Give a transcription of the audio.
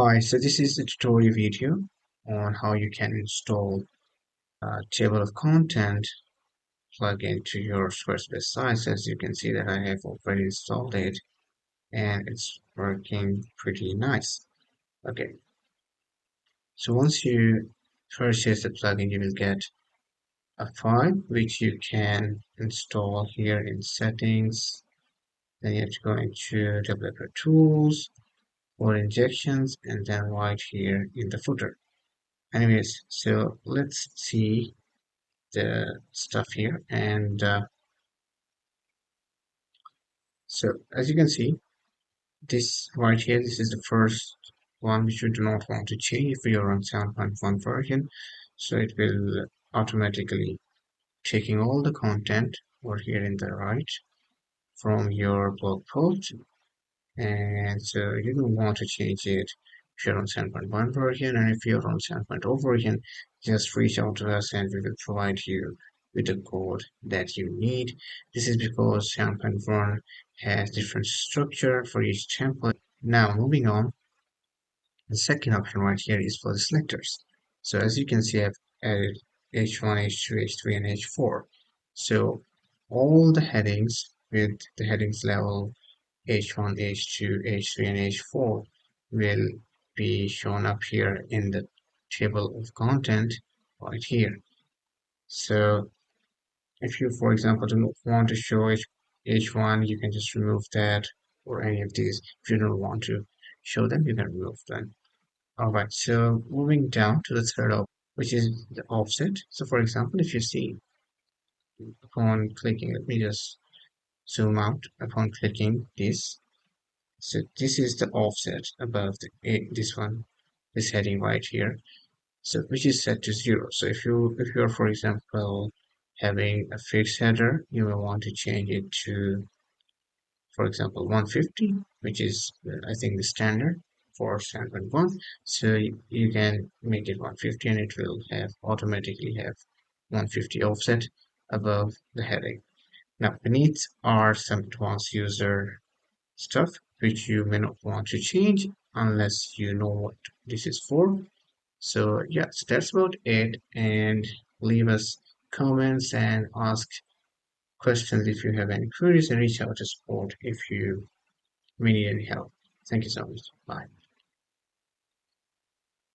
Hi, so this is the tutorial video on how you can install a table of content plugin to your Squarespace site. As you can see that I have already installed it and it's working pretty nice. Okay, so once you purchase the plugin, you will get a file which you can install here in settings. Then you have to go into developer tools or injections and then right here in the footer. Anyways, so let's see the stuff here and so as you can see this right here, this is the first one which you do not want to change if you're on 7.1 version. So it will automatically taking all the content over here in the right from your blog post, and so you don't want to change it if you're on 7.1 version. And if you're on 7.0 version, just reach out to us and we will provide you with the code that you need. This is because 7.1 has different structure for each template. Now moving on, the second option right here is for the selectors. So as you can see, I've added h1, h2, h3 and h4. So all the headings with the headings level h1, h2, h3 and h4 will be shown up here in the table of content right here. So if you, for example, do not want to show h1, you can just remove that, or any of these. If you don't want to show them, you can remove them. Alright, so moving down to the third option, which is the offset. So for example, if you see upon clicking, let me just zoom out upon clicking this. So this is the offset above this one, this heading right here. So which is set to 0. So if you're for example having a fixed header, you will want to change it to, for example, 150, which is I think the standard for standard one. So you can make it 150 and it will have automatically have 150 offset above the heading. Now beneath are some advanced user stuff which you may not want to change unless you know what this is for. So yeah, so that's about it, and leave us comments and ask questions if you have any queries, and reach out to support if you may need any help. Thank you so much. Bye.